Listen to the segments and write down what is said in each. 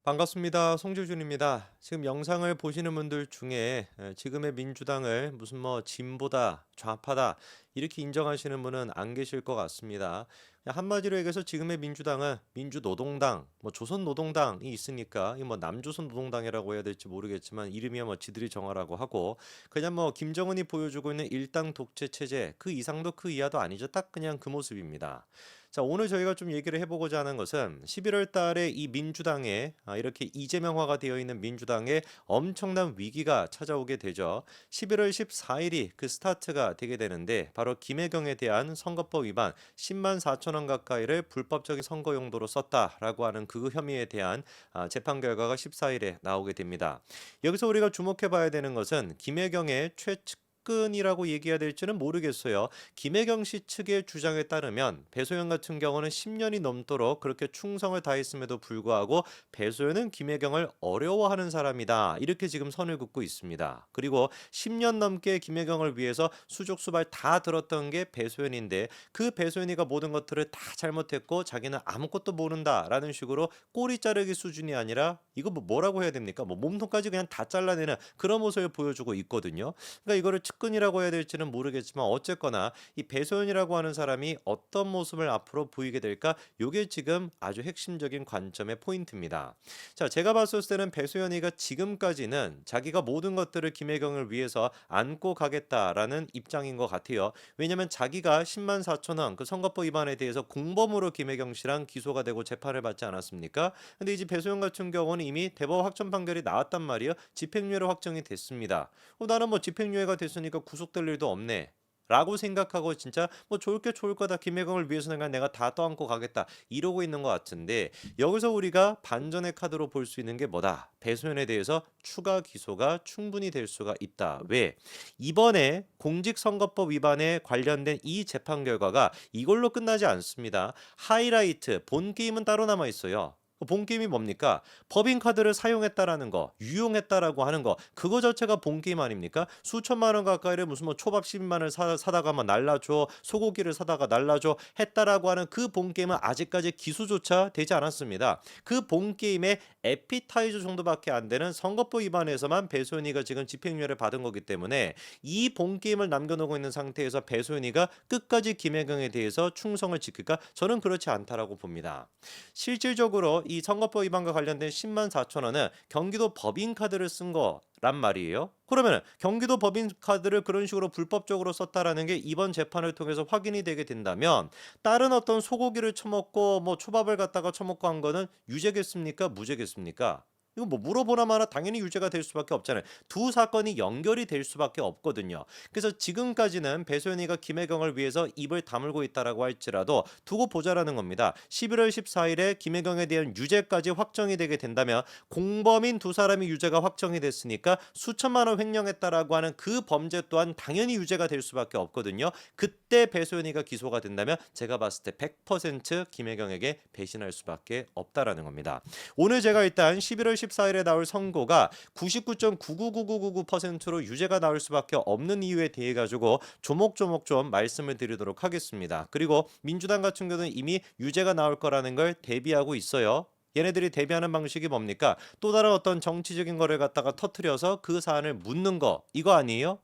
반갑습니다. 송재준입니다. 지금 영상을 보시는 분들 중에 지금의 민주당을 무슨 뭐 진보다, 좌파다 이렇게 인정하시는 분은 안 계실 것 같습니다. 그냥 한마디로 얘기해서 지금의 민주당은 민주노동당, 뭐 조선노동당이 있으니까 이 뭐 남조선노동당이라고 해야 될지 모르겠지만 이름이야 뭐 지들이 정하라고 하고 그냥 뭐 김정은이 보여주고 있는 일당 독재 체제 그 이상도 그 이하도 아니죠. 딱 그냥 그 모습입니다. 자, 오늘 저희가 좀 얘기를 해보고자 하는 것은 11월 달에 이 민주당에 이렇게 이재명화가 되어 있는 민주당에 엄청난 위기가 찾아오게 되죠. 11월 14일이 그 스타트가 되게 되는데 바로 김혜경에 대한 선거법 위반 10만 4천 원 가까이를 불법적인 선거 용도로 썼다라고 하는 그 혐의에 대한 재판 결과가 14일에 나오게 됩니다. 여기서 우리가 주목해 봐야 되는 것은 김혜경의 최측근이라고 얘기해야 될지는 모르겠어요. 김혜경 씨 측의 주장에 따르면 배소연 같은 경우는 10년이 넘도록 그렇게 충성을 다했음에도 불구하고 배소연은 김혜경을 어려워하는 사람이다. 이렇게 지금 선을 긋고 있습니다. 그리고 10년 넘게 김혜경을 위해서 수족수발 다 들었던 게 배소연인데 그 배소연이가 모든 것들을 다 잘못했고 자기는 아무것도 모른다라는 식으로 꼬리 자르기 수준이 아니라 이거 뭐 뭐라고 해야 됩니까? 뭐 몸통까지 그냥 다 잘라내는 그런 모습을 보여주고 있거든요. 그러니까 이거를 측근이라고 해야 될지는 모르겠지만 어쨌거나 이 배소연이라고 하는 사람이 어떤 모습을 앞으로 보이게 될까? 요게 지금 아주 핵심적인 관점의 포인트입니다. 자, 제가 봤을 때는 배소연이가 지금까지는 자기가 모든 것들을 김혜경을 위해서 안고 가겠다라는 입장인 것 같아요. 왜냐면 자기가 10만 4천 원 그 선거법 위반에 대해서 공범으로 김혜경 씨랑 기소가 되고 재판을 받지 않았습니까? 근데 이제 배소연 같은 경우는 이미 대법원 확정 판결이 나왔단 말이에요. 집행유예로 확정이 됐습니다. 나는 뭐 집행유예가 됐으니까 구속될 일도 없네. 라고 생각하고 진짜 뭐 좋을 게 좋을 거다. 김혜경을 위해서는 그냥 내가 다 떠안고 가겠다. 이러고 있는 것 같은데 여기서 우리가 반전의 카드로 볼 수 있는 게 뭐다? 배소연에 대해서 추가 기소가 충분히 될 수가 있다. 왜? 이번에 공직선거법 위반에 관련된 이 재판 결과가 이걸로 끝나지 않습니다. 하이라이트, 본 게임은 따로 남아 있어요. 본 게임이 뭡니까? 법인카드를 사용했다라는 거, 유용했다라고 하는 거, 그거 자체가 본 게임 아닙니까? 수천만 원 가까이를 무슨 뭐 초밥 10만 원을 사다가 막 날라줘, 소고기를 사다가 날라줘 했다라고 하는 그 본 게임은 아직까지 기소조차 되지 않았습니다. 그 본 게임의 에피타이저 정도밖에 안 되는 선거법 위반에서만 배소연이가 지금 집행유예를 받은 거기 때문에 이 본 게임을 남겨놓고 있는 상태에서 배소연이가 끝까지 김혜경에 대해서 충성을 지킬까? 저는 그렇지 않다라고 봅니다. 실질적으로 이 선거법 위반과 관련된 10만 4천 원은 경기도 법인카드를 쓴 거란 말이에요. 그러면 경기도 법인카드를 그런 식으로 불법적으로 썼다라는 게 이번 재판을 통해서 확인이 되게 된다면 다른 어떤 소고기를 처먹고 뭐 초밥을 갖다가 처먹고 한 거는 유죄겠습니까? 무죄겠습니까? 이거 뭐 물어보나 마나 당연히 유죄가 될 수밖에 없잖아요. 두 사건이 연결이 될 수밖에 없거든요. 그래서 지금까지는 배소연이가 김혜경을 위해서 입을 다물고 있다라고 할지라도 두고 보자라는 겁니다. 11월 14일에 김혜경에 대한 유죄까지 확정이 되게 된다면 공범인 두 사람이 유죄가 확정이 됐으니까 수천만 원 횡령했다라고 하는 그 범죄 또한 당연히 유죄가 될 수밖에 없거든요. 그때 배소연이가 기소가 된다면 제가 봤을 때 100% 김혜경에게 배신할 수밖에 없다라는 겁니다. 오늘 제가 일단 11월 14일에 나올 선고가 99.99999%로 유죄가 나올 수밖에 없는 이유에 대해 가지고 조목조목 좀 말씀을 드리도록 하겠습니다. 그리고 민주당 같은 경우는 이미 유죄가 나올 거라는 걸 대비하고 있어요. 얘네들이 대비하는 방식이 뭡니까? 또 다른 어떤 정치적인 거를 갖다가 터트려서 그 사안을 묻는 거 이거 아니에요?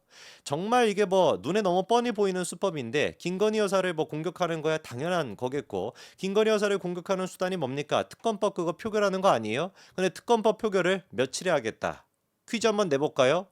정말 이게 뭐 눈에 너무 뻔히 보이는 수법인데 김건희 여사를 뭐 공격하는 거야 당연한 거겠고 김건희 여사를 공격하는 수단이 뭡니까? 특검법 그거 표결하는 거 아니에요? 근데 특검법 표결을 며칠에 하겠다. 퀴즈 한번 내볼까요?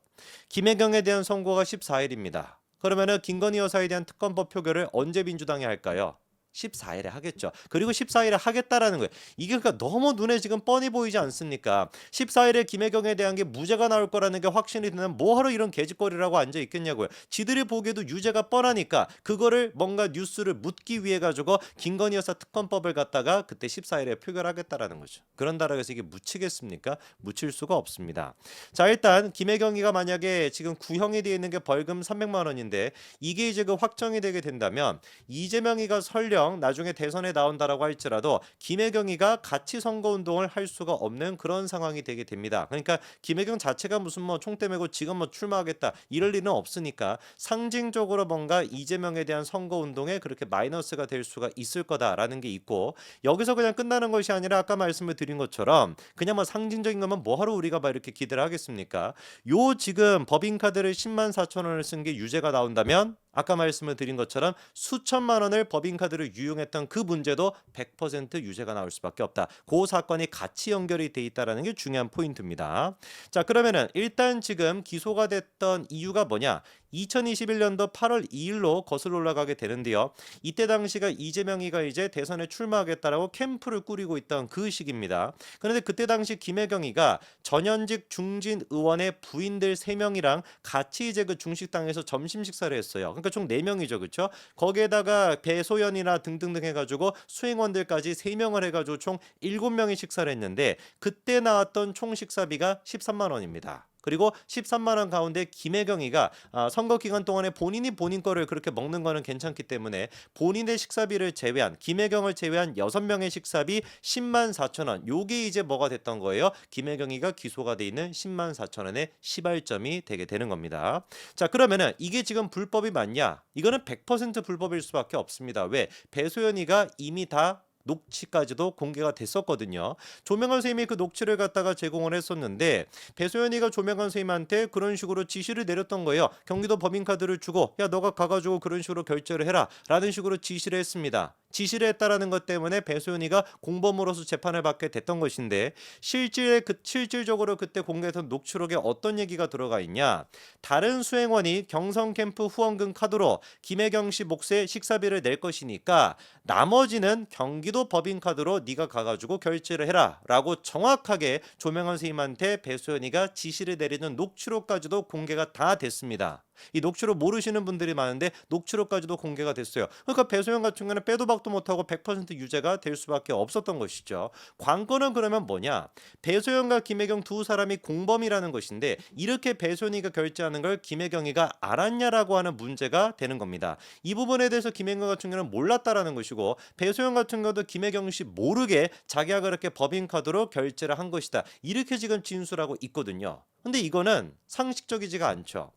김혜경에 대한 선고가 14일입니다. 그러면은 김건희 여사에 대한 특검법 표결을 언제 민주당이 할까요? 14일에 하겠죠. 그리고 14일에 하겠다라는 거예요. 이게 그러니까 너무 눈에 지금 뻔히 보이지 않습니까? 14일에 김혜경에 대한 게 무죄가 나올 거라는 게 확신이 되면 뭐하러 이런 개짓거리라고 앉아 있겠냐고요. 지들이 보기에도 유죄가 뻔하니까 그거를 뭔가 뉴스를 묻기 위해 가지고 김건희 여사 특검법을 갖다가 그때 14일에 표결하겠다라는 거죠. 그런다라고 해서 이게 묻히겠습니까? 묻힐 수가 없습니다. 자, 일단 김혜경이가 만약에 지금 구형이 되어 있는 게 벌금 300만 원인데 이게 이제 그 확정이 되게 된다면 이재명이가 설령 설령 나중에 대선에 나온다라고 할지라도 김혜경이가 같이 선거운동을 할 수가 없는 그런 상황이 되게 됩니다. 그러니까 김혜경 자체가 무슨 뭐 총대 메고 지금 뭐 출마하겠다 이럴 일은 없으니까 상징적으로 뭔가 이재명에 대한 선거운동에 그렇게 마이너스가 될 수가 있을 거다라는 게 있고, 여기서 그냥 끝나는 것이 아니라 아까 말씀을 드린 것처럼 그냥 뭐 상징적인 거면 뭐하러 우리가 막 이렇게 기대를 하겠습니까? 요 지금 법인카드를 10만 4천 원을 쓴 게 유죄가 나온다면 아까 말씀을 드린 것처럼 수천만 원을 법인카드를 유용했던 그 문제도 100% 유죄가 나올 수밖에 없다. 그 사건이 같이 연결이 돼 있다는 게 중요한 포인트입니다. 자, 그러면은 일단 지금 기소가 됐던 이유가 뭐냐? 2021년도 8월 2일로 거슬러 올라가게 되는데요. 이때 당시가 이재명이가 이제 대선에 출마하겠다라고 캠프를 꾸리고 있던 그 시기입니다. 그런데 그때 당시 김혜경이가 전현직 중진 의원의 부인들 3명이랑 같이 이제 그 중식당에서 점심 식사를 했어요. 그러니까 총 4명이죠. 그렇죠? 거기에다가 배소연이나 등등등 해가지고 수행원들까지 3명을 해가지고 총 7명이 식사를 했는데 그때 나왔던 총 식사비가 13만 원입니다. 그리고 13만 원 가운데 김혜경이가 선거 기간 동안에 본인이 본인 거를 그렇게 먹는 거는 괜찮기 때문에 본인의 식사비를 제외한, 김혜경을 제외한 6명의 식사비 10만 4천 원. 요게 이제 뭐가 됐던 거예요? 김혜경이가 기소가 돼 있는 10만 4천 원의 시발점이 되게 되는 겁니다. 자, 그러면은 이게 지금 불법이 맞냐? 이거는 100% 불법일 수밖에 없습니다. 왜? 배소연이가 이미 다 녹취까지도 공개가 됐었거든요. 조명환 선생님이 그 녹취를 갖다가 제공을 했었는데 배소연이가 조명환 선생님한테 그런 식으로 지시를 내렸던 거예요. 경기도 법인카드를 주고 야 너가 가가지고 그런 식으로 결제를 해라 라는 식으로 지시를 했습니다. 지시를 했다라는 것 때문에 배소연이가 공범으로서 재판을 받게 됐던 것인데 실질적으로 그때 공개했던 녹취록에 어떤 얘기가 들어가 있냐? 다른 수행원이 경성 캠프 후원금 카드로 김혜경 씨 몫의 식사비를 낼 것이니까 나머지는 경기도 법인카드로 네가 가가지고 결제를 해라 라고 정확하게 조명환 선생님한테 배소연이가 지시를 내리는 녹취록까지도 공개가 다 됐습니다. 이 녹취록 모르시는 분들이 많은데 녹취록까지도 공개가 됐어요. 그러니까 배소연 같은 경우는 빼도 박도 못하고 100% 유죄가 될 수밖에 없었던 것이죠. 관건은 그러면 뭐냐? 배소연과 김혜경 두 사람이 공범이라는 것인데 이렇게 배소연이가 결제하는 걸 김혜경이가 알았냐라고 하는 문제가 되는 겁니다. 이 부분에 대해서 김혜경 같은 경우는 몰랐다라는 것이고 배소연 같은 경우도 김혜경 씨 모르게 자기가 그렇게 법인카드로 결제를 한 것이다. 이렇게 지금 진술하고 있거든요. 근데 이거는 상식적이지가 않죠.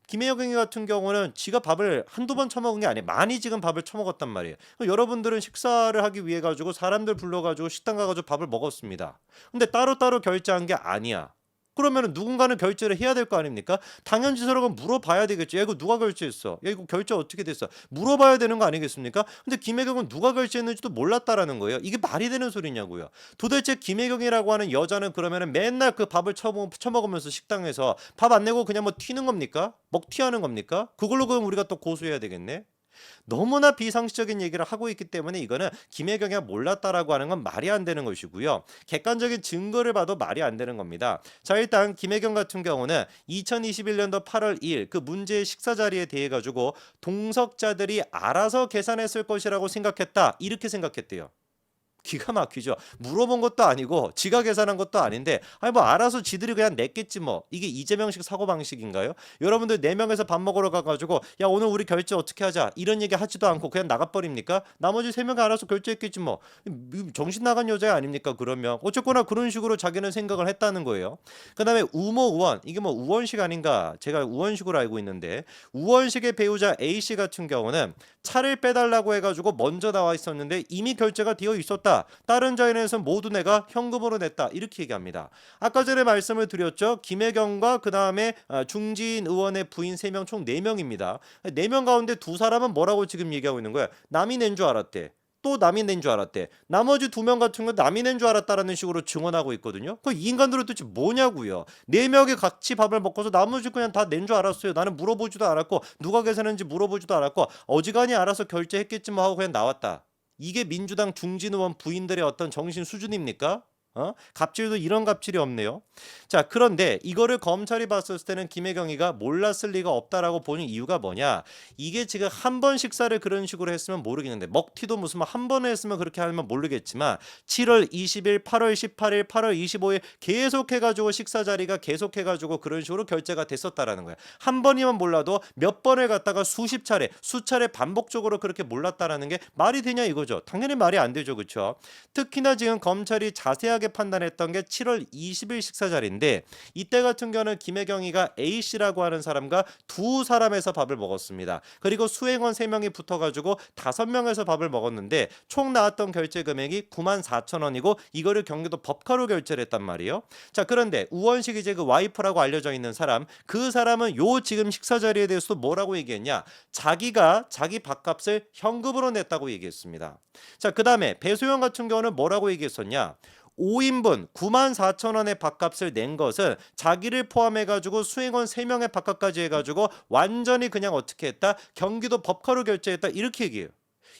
김혜경이 같은 경우는 지가 밥을 한두 번 처먹은 게 아니에요. 많이 지금 밥을 처먹었단 말이에요. 여러분들은 식사를 하기 위해 가지고 사람들 불러가지고 식당 가가지고 밥을 먹었습니다. 근데 따로따로 결제한 게 아니야. 그러면 누군가는 결제를 해야 될 거 아닙니까? 당연지서라고 물어봐야 되겠죠. 야, 이거 누가 결제했어? 야, 이거 결제 어떻게 됐어? 물어봐야 되는 거 아니겠습니까? 근데 김혜경은 누가 결제했는지도 몰랐다라는 거예요. 이게 말이 되는 소리냐고요. 도대체 김혜경이라고 하는 여자는 그러면은 맨날 그 밥을 처먹으면서 식당에서 밥 안 내고 그냥 뭐 튀는 겁니까? 먹튀하는 겁니까? 그걸로 그럼 우리가 또 고소해야 되겠네? 너무나 비상식적인 얘기를 하고 있기 때문에 이거는 김혜경이 몰랐다라고 하는 건 말이 안 되는 것이고요. 객관적인 증거를 봐도 말이 안 되는 겁니다. 자, 일단 김혜경 같은 경우는 2021년도 8월 2일 그 문제의 식사 자리에 대해 가지고 동석자들이 알아서 계산했을 것이라고 생각했다. 이렇게 생각했대요. 기가 막히죠. 물어본 것도 아니고 지가 계산한 것도 아닌데 아니 뭐 알아서 지들이 그냥 냈겠지 뭐. 이게 이재명식 사고방식인가요? 여러분들 4명에서 밥 먹으러 가가지고 야 오늘 우리 결제 어떻게 하자 이런 얘기 하지도 않고 그냥 나가버립니까? 나머지 3명이 알아서 결제했겠지 뭐. 정신 나간 여자 아닙니까 그러면. 어쨌거나 그런 식으로 자기는 생각을 했다는 거예요. 그 다음에 우모 우원, 이게 뭐 우원식 아닌가, 제가 우원식으로 알고 있는데 우원식의 배우자 A씨 같은 경우는 차를 빼달라고 해가지고 먼저 나와 있었는데 이미 결제가 되어 있었다. 다른 자인에서 모두 내가 현금으로 냈다. 이렇게 얘기합니다. 아까 전에 말씀을 드렸죠. 김혜경과 그 다음에 중진 의원의 부인 3명 총 4명입니다. 4명 가운데 2사람은 뭐라고 지금 얘기하고 있는 거야? 남이 낸 줄 알았대. 또 남이 낸 줄 알았대. 나머지 2명 같은 건 남이 낸 줄 알았다라는 식으로 증언하고 있거든요. 그 인간들은 도대체 뭐냐고요. 4명이 같이 밥을 먹고서 나머지 그냥 다 낸 줄 알았어요. 나는 물어보지도 않았고 누가 계산했는지 물어보지도 않았고 어지간히 알아서 결제했겠지 뭐 하고 그냥 나왔다. 이게 민주당 중진 의원 부인들의 어떤 정신 수준입니까? 갑질도 이런 갑질이 없네요. 자, 그런데 이거를 검찰이 봤을 때는 김혜경이가 몰랐을 리가 없다라고 보는 이유가 뭐냐? 이게 지금 한 번 식사를 그런 식으로 했으면 모르겠는데 먹튀도 무슨 뭐 한 번에 했으면 그렇게 하면 모르겠지만 7월 20일, 8월 18일, 8월 25일 계속해가지고 식사 자리가 계속해가지고 그런 식으로 결제가 됐었다라는 거야. 한 번이면 몰라도 몇 번을 갖다가 수십 차례, 수차례 반복적으로 그렇게 몰랐다라는 게 말이 되냐 이거죠. 당연히 말이 안 되죠, 그렇죠? 특히나 지금 검찰이 자세하게 판단했던 게 7월 20일 식사 자리인데 이때 같은 경우는 김혜경이가 A씨라고 하는 사람과 두 사람에서 밥을 먹었습니다. 그리고 수행원 3명이 붙어가지고 5명에서 밥을 먹었는데 총 나왔던 결제 금액이 94,000원이고 이거를 경기도 법카로 결제를 했단 말이에요. 자, 그런데 우원식 이제 그 와이프라고 알려져 있는 사람, 그 사람은 요 지금 식사 자리에 대해서도 뭐라고 얘기했냐? 자기가 자기 밥값을 현금으로 냈다고 얘기했습니다. 자, 그 다음에 배소영 같은 경우는 뭐라고 얘기했었냐? 5인분 94,000원의 밥값을 낸 것은 자기를 포함해가지고 수행원 3명의 밥값까지 해가지고 완전히 그냥 어떻게 했다? 경기도 법카로 결제했다 이렇게 얘기해요.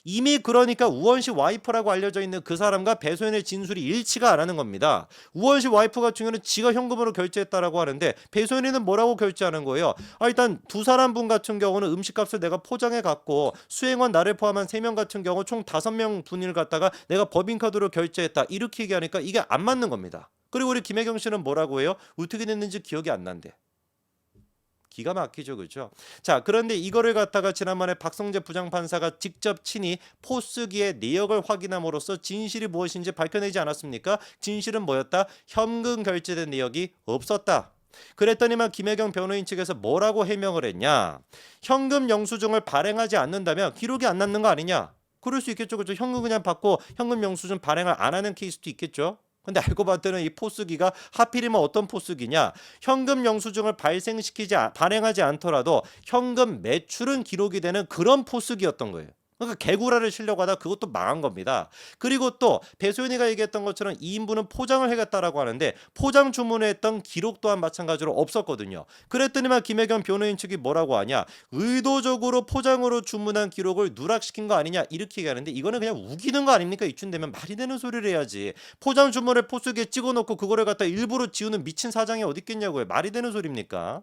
이미 그러니까 우원식 와이프라고 알려져 있는 그 사람과 배소연의 진술이 일치가 안 하는 겁니다. 우원식 와이프 같은 경우는 지가 현금으로 결제했다라고 하는데 배소연이는 뭐라고 결제하는 거예요? 일단 두 사람 분 같은 경우는 음식값을 내가 포장해 갖고 수행원 나를 포함한 3명 같은 경우 총 5명 분을 갖다가 내가 법인카드로 결제했다 이렇게 얘기하니까 이게 안 맞는 겁니다. 그리고 우리 김혜경 씨는 뭐라고 해요? 어떻게 됐는지 기억이 안 난대. 기가 막히죠, 그렇죠? 자, 그런데 이거를 갖다가 지난번에 박성재 부장판사가 직접 친히 포스기의 내역을 확인함으로써 진실이 무엇인지 밝혀내지 않았습니까? 진실은 뭐였다? 현금 결제된 내역이 없었다. 그랬더니만 김혜경 변호인 측에서 뭐라고 해명을 했냐? 현금 영수증을 발행하지 않는다면 기록이 안 남는 거 아니냐? 그럴 수 있겠죠, 그렇죠? 현금 그냥 받고 현금 영수증 발행을 안 하는 케이스도 있겠죠. 근데 알고 봤더니 이 포스기가 하필이면 어떤 포스기냐? 현금 영수증을 발행하지 않더라도 현금 매출은 기록이 되는 그런 포스기였던 거예요. 그러니까 개구라를 치려고 하다 그것도 망한 겁니다. 그리고 또 배소연이가 얘기했던 것처럼 2인분은 포장을 해갔다라고 하는데 포장 주문을 했던 기록 또한 마찬가지로 없었거든요. 그랬더니만 김혜경 변호인 측이 뭐라고 하냐? 의도적으로 포장으로 주문한 기록을 누락시킨 거 아니냐 이렇게 얘기하는데 이거는 그냥 우기는 거 아닙니까? 이쯤 되면 말이 되는 소리를 해야지. 포장 주문을 포스기에 찍어놓고 그거를 갖다 일부러 지우는 미친 사장이 어디 있겠냐고요. 말이 되는 소리입니까?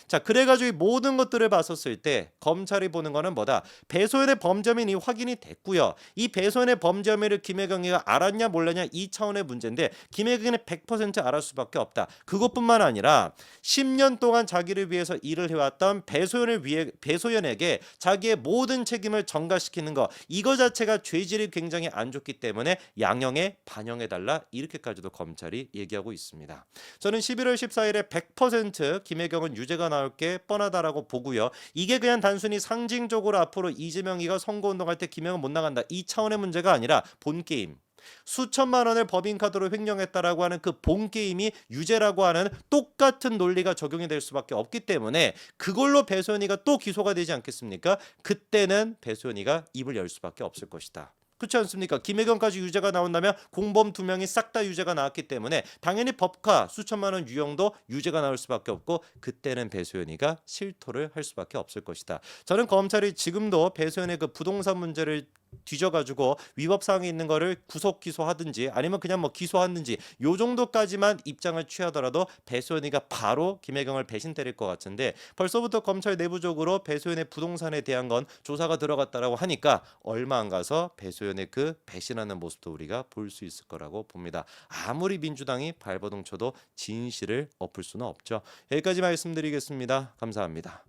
자, 그래가지고 이 모든 것들을 봤었을 때 검찰이 보는 거는 뭐다? 배소연의 범죄 이 확인이 됐고요. 이 배소연의 범죄 혐의를 김혜경이가 알았냐 몰랐냐 이 차원의 문제인데 김혜경은 100% 알을 수밖에 없다. 그것뿐만 아니라 10년 동안 자기를 위해서 일을 해왔던 배소연에게 자기의 모든 책임을 전가시키는 거 이거 자체가 죄질이 굉장히 안 좋기 때문에 양형에 반영해달라 이렇게까지도 검찰이 얘기하고 있습니다. 저는 11월 14일에 100% 김혜경은 유죄가 나올 게 뻔하다라고 보고요. 이게 그냥 단순히 상징적으로 앞으로 이재명이가 선거 운동할 때 김혜경은 못 나간다 이 차원의 문제가 아니라 본 게임 수천만 원을 법인카드로 횡령했다라고 하는 그 본 게임이 유죄라고 하는 똑같은 논리가 적용이 될 수밖에 없기 때문에 그걸로 배소연이가 또 기소가 되지 않겠습니까? 그때는 배소연이가 입을 열 수밖에 없을 것이다. 그렇지 않습니까? 김혜경까지 유죄가 나온다면 공범 2명이 싹 다 유죄가 나왔기 때문에 당연히 법카 수천만 원 유형도 유죄가 나올 수밖에 없고 그때는 배소연이가 실토를 할 수밖에 없을 것이다. 저는 검찰이 지금도 배소연의 그 부동산 문제를 뒤져가지고 위법 사항이 있는 거를 구속 기소하든지 아니면 그냥 뭐 기소하든지 요 정도까지만 입장을 취하더라도 배소연이가 바로 김혜경을 배신 때릴 것 같은데 벌써부터 검찰 내부적으로 배소연의 부동산에 대한 건 조사가 들어갔다라고 하니까 얼마 안 가서 배소연의 그 배신하는 모습도 우리가 볼 수 있을 거라고 봅니다. 아무리 민주당이 발버둥 쳐도 진실을 엎을 수는 없죠. 여기까지 말씀드리겠습니다. 감사합니다.